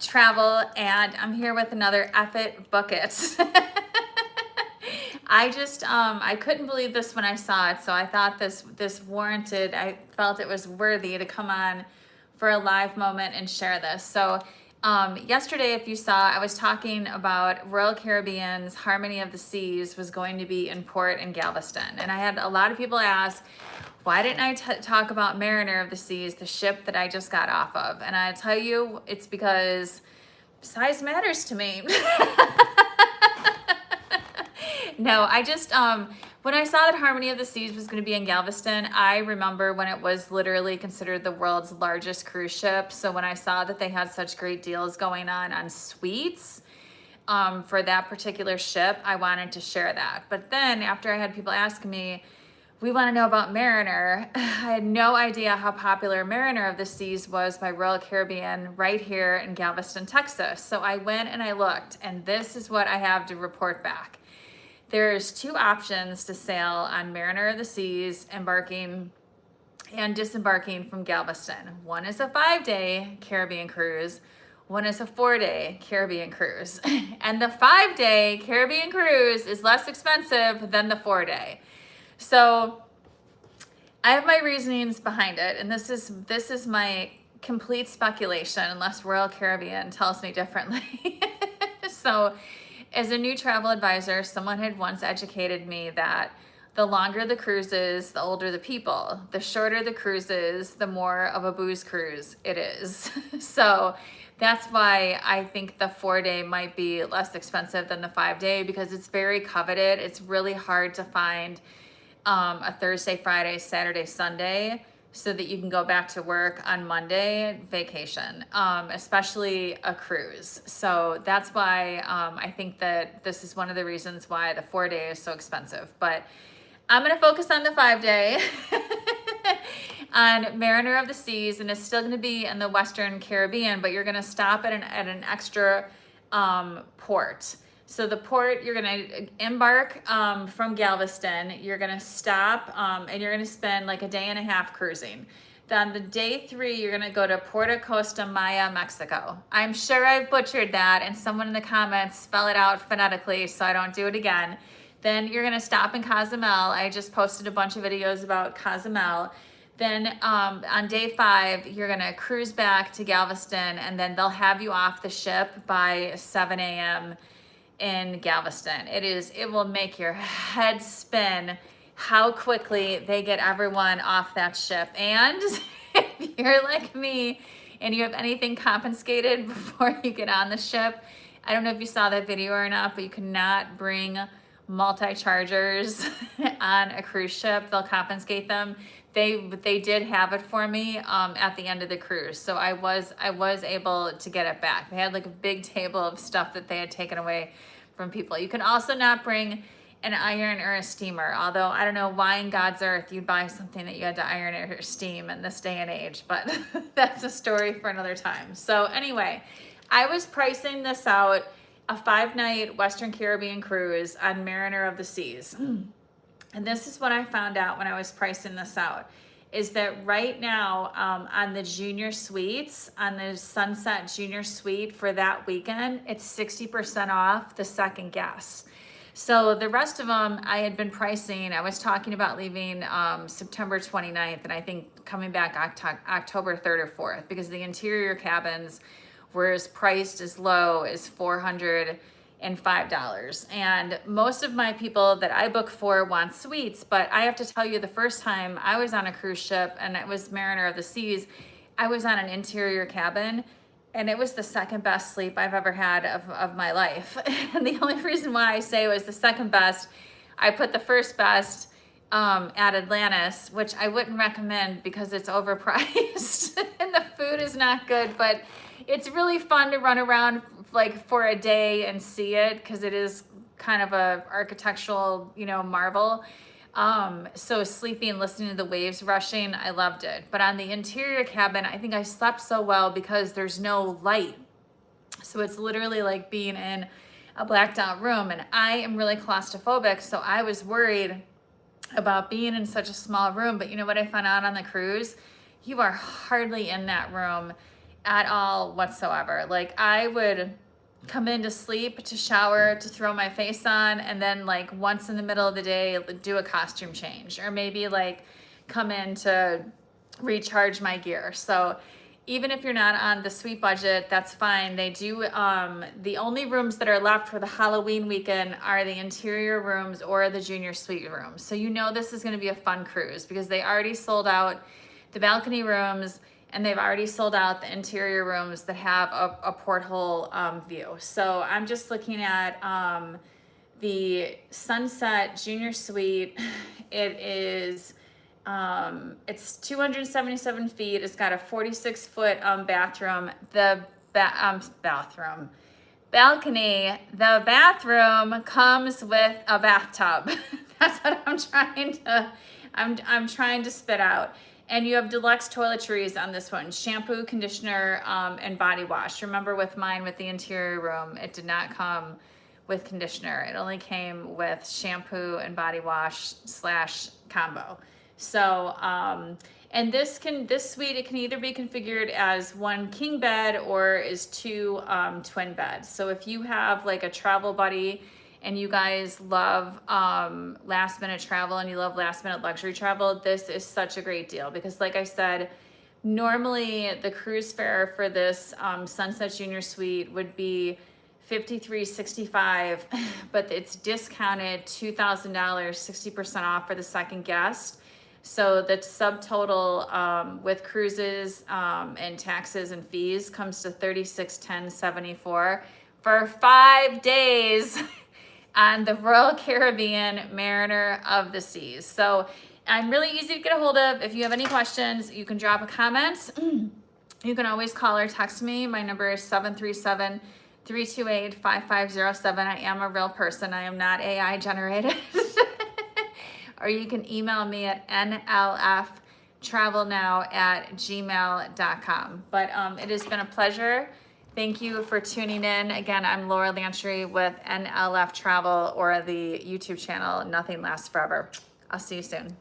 travel, and I'm here with another F It bucket. I couldn't believe this when I saw it, so I thought this warranted, I felt it was worthy to come on for a live moment and share this. So yesterday, if you saw, I was talking about Royal Caribbean's Harmony of the Seas was going to be in port in Galveston. And I had a lot of people ask, why didn't I talk about Mariner of the Seas, the ship that I just got off of? And I tell you, it's because size matters to me. No, I just, when I saw that Harmony of the Seas was going to be in Galveston, I remember when it was literally considered the world's largest cruise ship. So when I saw that they had such great deals going on suites for that particular ship, I wanted to share that. But then after I had people asking me, we want to know about Mariner, I had no idea how popular Mariner of the Seas was by Royal Caribbean right here in Galveston, Texas. So I went and I looked, and this is what I have to report back. There's two options to sail on Mariner of the Seas, embarking and disembarking from Galveston. One is a 5-day Caribbean cruise. One is a 4-day Caribbean cruise. And the 5-day Caribbean cruise is less expensive than the 4-day. So I have my reasonings behind it, and this is my complete speculation unless Royal Caribbean tells me differently. So as a new travel advisor, someone had once educated me that the longer the cruises, the older the people. The shorter the cruises, the more of a booze cruise it is. So that's why I think the 4-day might be less expensive than the 5-day, because it's very coveted. It's really hard to find a Thursday, Friday, Saturday, Sunday, so that you can go back to work on Monday vacation, especially a cruise. So that's why I think that this is one of the reasons why the 4-day is so expensive. But I'm gonna focus on the 5-day on Mariner of the Seas, and it's still gonna be in the Western Caribbean, but you're gonna stop at an extra port. So the port, you're gonna embark from Galveston, you're gonna stop and you're gonna spend like a day and a half cruising. Then the day 3, you're gonna go to Puerto Costa Maya, Mexico. I'm sure I've butchered that, and someone in the comments spell it out phonetically so I don't do it again. Then you're gonna stop in Cozumel. I just posted a bunch of videos about Cozumel. Then on day 5, you're gonna cruise back to Galveston, and then they'll have you off the ship by 7 a.m. in Galveston. It will make your head spin how quickly they get everyone off that ship. And if you're like me and you have anything confiscated before you get on the ship, I don't know if you saw that video or not, but you cannot bring multi-chargers on a cruise ship. They'll confiscate them. They did have it for me at the end of the cruise, so I was able to get it back. They had like a big table of stuff that they had taken away from people. You can also not bring an iron or a steamer, although I don't know why in God's earth you'd buy something that you had to iron or steam in this day and age, but that's a story for another time. So anyway, I was pricing this out, a 5-night Western Caribbean cruise on Mariner of the Seas. And this is what I found out when I was pricing this out, is that right now on the junior suites, on the Sunset Junior Suite for that weekend, it's 60% off the second guest. So the rest of them I had been pricing, I was talking about leaving September 29th, and I think coming back October 3rd or 4th, because the interior cabins were priced as low as $405. And most of my people that I book for want suites, but I have to tell you, the first time I was on a cruise ship, and it was Mariner of the Seas, I was on an interior cabin, and it was the second best sleep I've ever had of my life. And the only reason why I say it was the second best, I put the first best at Atlantis, which I wouldn't recommend because it's overpriced and the food is not good, but it's really fun to run around like for a day and see it, because it is kind of a architectural, marvel. So sleeping, listening to the waves rushing, I loved it. But on the interior cabin, I think I slept so well because there's no light. So it's literally like being in a blacked out room, and I am really claustrophobic, so I was worried about being in such a small room. But you know what I found out on the cruise? You are hardly in that room at all whatsoever. Like I would come in to sleep, to shower, to throw my face on, and then like once in the middle of the day, do a costume change, or maybe like come in to recharge my gear. So even if you're not on the suite budget, that's fine. They do, the only rooms that are left for the Halloween weekend are the interior rooms or the junior suite rooms. So you know this is gonna be a fun cruise because they already sold out the balcony rooms and they've already sold out the interior rooms that have a porthole view. So I'm just looking at the Sunset Junior Suite. It is, it's 277 feet. It's got a 46-foot bathroom. The bathroom. Balcony, the bathroom comes with a bathtub. That's what I'm trying to spit out. And you have deluxe toiletries on this one, shampoo, conditioner, and body wash. Remember with mine, with the interior room, it did not come with conditioner. It only came with shampoo and body wash / combo. So, and this suite, it can either be configured as one king bed or is two twin beds. So if you have like a travel buddy and you guys love last minute travel and you love last minute luxury travel, this is such a great deal because like I said, normally the cruise fare for this Sunset Junior Suite would be $53.65, but it's discounted $2,000, 60% off for the second guest. So the subtotal with cruises and taxes and fees comes to $36,10.74 for 5 days on the Royal Caribbean Mariner of the Seas. So I'm really easy to get a hold of. If you have any questions, you can drop a comment. You can always call or text me. My number is 737-328-5507. I am a real person. I am not AI generated. Or you can email me at nlftravelnow@gmail.com. But it has been a pleasure. Thank you for tuning in. Again, I'm Laura Lantry with NLF Travel or the YouTube channel Nothing Lasts Forever. I'll see you soon.